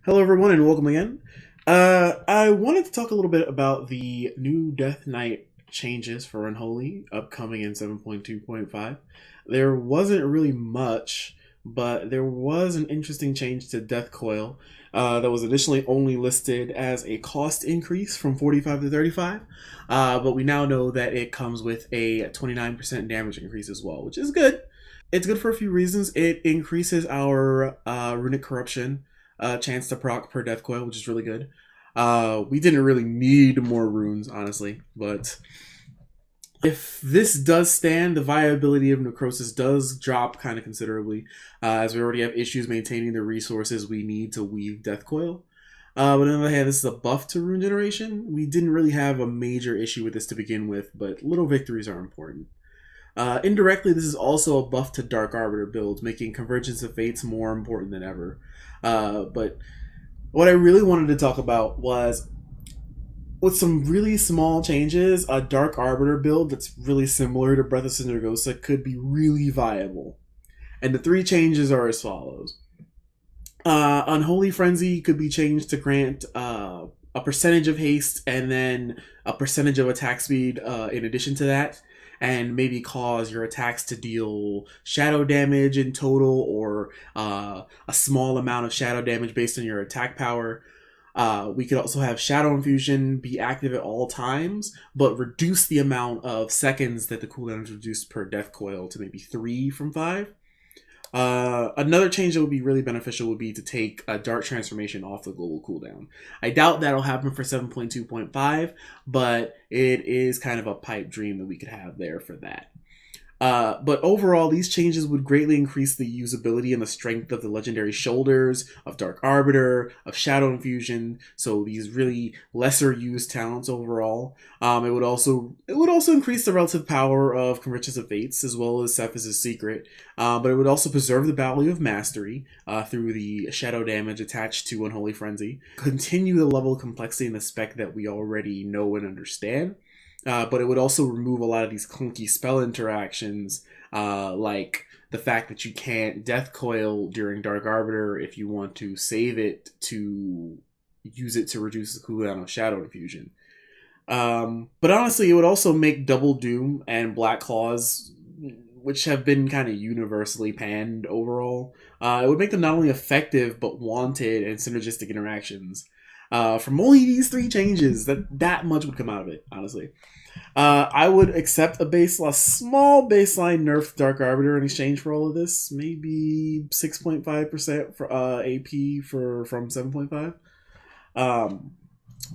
Hello, everyone, and welcome again. I wanted to talk a little bit about the new Death Knight changes for Unholy upcoming in 7.2.5. There wasn't really much, but there was an interesting change to Death Coil that was initially only listed as a cost increase from 45 to 35, but we now know that it comes with a 29% damage increase as well, which is good. It's good for a few reasons. It increases our runic corruption chance to proc per death coil, which is really good. We didn't really need more runes, honestly, but if this does stand, the viability of necrosis does drop kind of considerably, as we already have issues maintaining the resources we need to weave death coil. But on the other hand, this is a buff to rune generation. We didn't really have a major issue with this to begin with, but little victories are important. Indirectly, this is also a buff to Dark Arbiter builds, making Convergence of Fates more important than ever. But what I really wanted to talk about was, with some really small changes, a Dark Arbiter build that's really similar to Breath of Syndragosa could be really viable. And the three changes are as follows. Unholy Frenzy could be changed to grant a percentage of haste and then a percentage of attack speed in addition to that, and maybe cause your attacks to deal shadow damage in total, or a small amount of shadow damage based on your attack power. We could also have Shadow Infusion be active at all times, but reduce the amount of seconds that the cooldown is reduced per death coil to maybe 3 from 5. Another change that would be really beneficial would be to take a Dark Transformation off the global cooldown. I doubt that'll happen for 7.2.5, but it is kind of a pipe dream that we could have there for that. But overall, these changes would greatly increase the usability and the strength of the legendary shoulders, of Dark Arbiter, of Shadow Infusion, so these really lesser used talents overall. It would also increase the relative power of Convergence of Fates, as well as Cephas' Secret, but it would also preserve the value of Mastery through the shadow damage attached to Unholy Frenzy, continue the level of complexity in the spec that we already know and understand. But it would also remove a lot of these clunky spell interactions, like the fact that you can't Death Coil during Dark Arbiter if you want to save it to use it to reduce the cooldown of Shadow Infusion. But honestly, it would also make Double Doom and Black Claws, which have been kind of universally panned overall, it would make them not only effective, but wanted and synergistic interactions. From only these three changes, that much would come out of it, honestly. I would accept a small baseline nerf Dark Arbiter in exchange for all of this. Maybe 6.5% for AP from 7.5.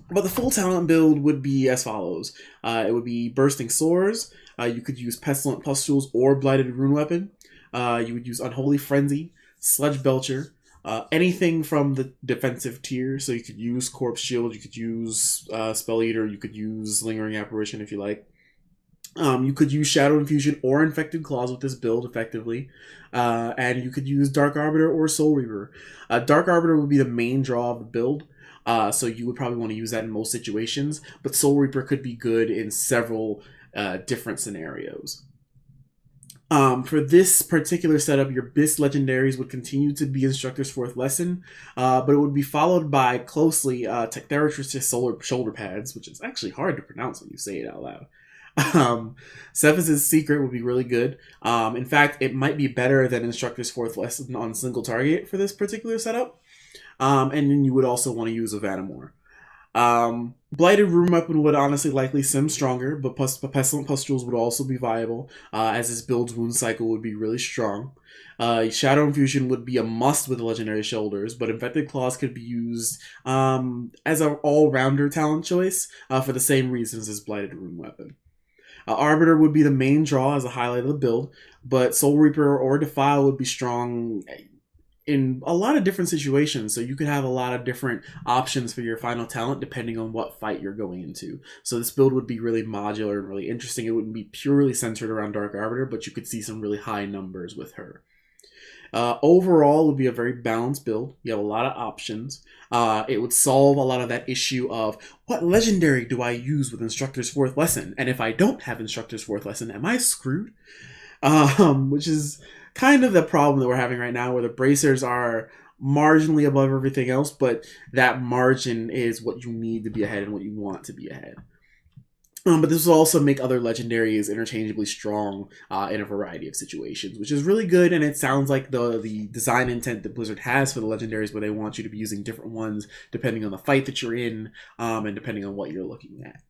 But the full talent build would be as follows. It would be Bursting Sores. You could use Pestilent Pustules or Blighted Rune Weapon. You would use Unholy Frenzy, Sludge Belcher, anything from the defensive tier, so you could use Corpse Shield, you could use Spell Eater, you could use Lingering Apparition if you like. You could use Shadow Infusion or Infected Claws with this build effectively, and you could use Dark Arbiter or Soul Reaper. Dark Arbiter would be the main draw of the build, so you would probably want to use that in most situations, but Soul Reaper could be good in several different scenarios. For this particular setup, your BIS Legendaries would continue to be Instructor's Fourth Lesson, but it would be followed by closely Theorycraft Shoulder Pads, which is actually hard to pronounce when you say it out loud. Cephas' Secret would be really good. In fact, it might be better than Instructor's Fourth Lesson on single target for this particular setup. And then you would also want to use a Vanamore. Blighted Rune Weapon would honestly likely sim stronger, but Pestilent Pustules would also be viable, as this build's wound cycle would be really strong. Shadow Infusion would be a must with the Legendary Shoulders, but Infected Claws could be used as an all-rounder talent choice for the same reasons as Blighted Rune Weapon. Arbiter would be the main draw as a highlight of the build, but Soul Reaper or Defile would be strong in a lot of different situations, so you could have a lot of different options for your final talent depending on what fight you're going into. So this build would be really modular and really interesting. It wouldn't be purely centered around Dark Arbiter, but you could see some really high numbers with her. Overall, it would be a very balanced build. You have a lot of options. It would solve a lot of that issue of, what legendary do I use with Instructor's Fourth Lesson? And if I don't have Instructor's Fourth Lesson, am I screwed? Which is kind of the problem that we're having right now, where the bracers are marginally above everything else, but that margin is what you need to be ahead and what you want to be ahead. But this will also make other legendaries interchangeably strong in a variety of situations, which is really good. And it sounds like the design intent that Blizzard has for the legendaries, where they want you to be using different ones depending on the fight that you're in and depending on what you're looking at.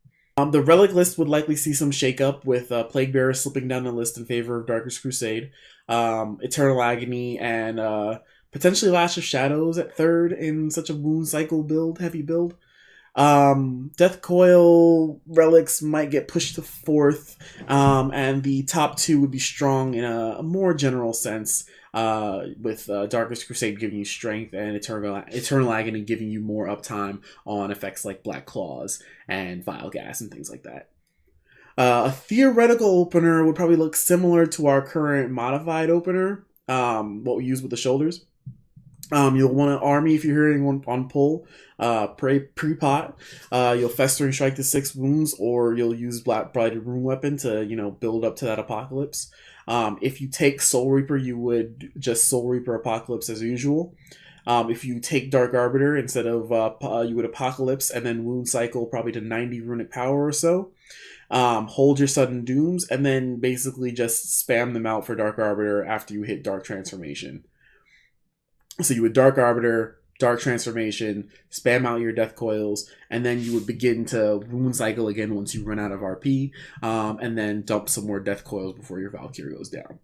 The relic list would likely see some shakeup, with Plague Bearer slipping down the list in favor of Darkest Crusade, Eternal Agony, and potentially Lash of Shadows at third in such a wound cycle build, heavy build. Death Coil Relics might get pushed to fourth, and the top two would be strong in a more general sense, with Darkest Crusade giving you strength and Eternal Agony giving you more uptime on effects like Black Claws and Vile Gas and things like that. A theoretical opener would probably look similar to our current modified opener, what we use with the shoulders. You'll want an army if you're hearing one on pull. Pre-pot. You'll Festering Strike to 6 wounds, or you'll use Black Blighted Rune Weapon to, build up to that Apocalypse. If you take Soul Reaper, you would just Soul Reaper Apocalypse as usual. If you take Dark Arbiter instead of, you would Apocalypse and then Wound Cycle probably to 90 Runic Power or so. Hold your Sudden Dooms, and then basically just spam them out for Dark Arbiter after you hit Dark Transformation. So you would Dark Arbiter, Dark Transformation, spam out your Death Coils, and then you would begin to Wound Cycle again once you run out of RP, and then dump some more Death Coils before your Valkyrie goes down.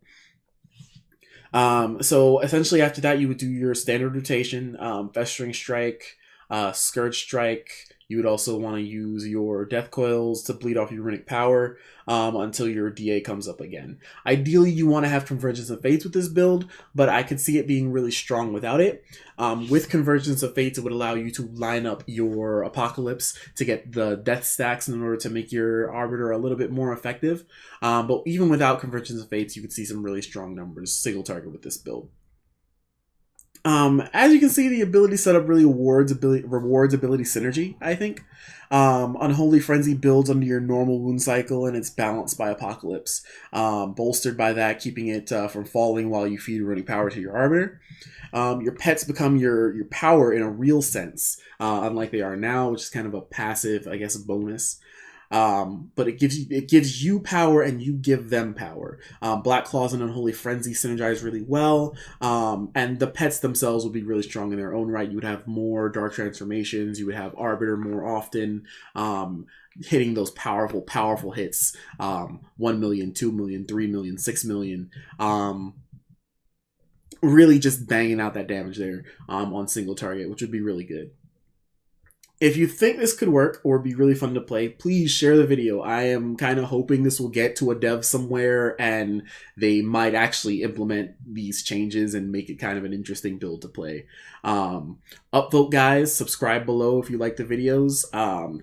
So essentially after that, you would do your standard rotation, Festering Strike, Scourge Strike. You would also want to use your Death Coils to bleed off your Runic Power until your DA comes up again. Ideally, you want to have Convergence of Fates with this build, but I could see it being really strong without it. With Convergence of Fates, it would allow you to line up your Apocalypse to get the death stacks in order to make your Arbiter a little bit more effective. But even without Convergence of Fates, you could see some really strong numbers single target with this build. As you can see, the ability setup really rewards ability synergy, I think. Unholy Frenzy builds under your normal wound cycle, and it's balanced by Apocalypse, bolstered by that, keeping it from falling while you feed running power to your Arbiter. Your pets become your power in a real sense, unlike they are now, which is kind of a passive, I guess, bonus. But it gives you power and you give them power. Black Claws and Unholy Frenzy synergize really well, and the pets themselves would be really strong in their own right. You would have more Dark Transformations, you would have Arbiter more often, hitting those powerful hits, 1 million, 2 million, 3 million, 6 million, really just banging out that damage there on single target, which would be really good. If you think this could work or be really fun to play, please share the video. I am kind of hoping this will get to a dev somewhere and they might actually implement these changes and make it kind of an interesting build to play. Upvote, guys. Subscribe below if you like the videos.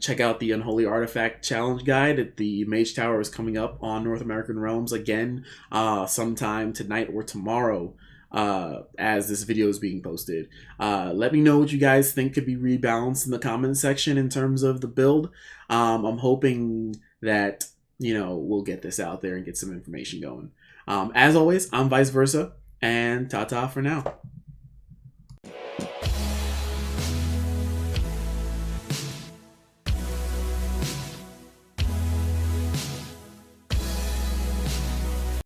Check out the Unholy Artifact Challenge Guide. At the Mage Tower is coming up on North American Realms again sometime tonight or tomorrow. As this video is being posted. Let me know what you guys think could be rebalanced in the comment section in terms of the build. I'm hoping that, we'll get this out there and get some information going. As always, I'm Vice Versa, and ta-ta for now.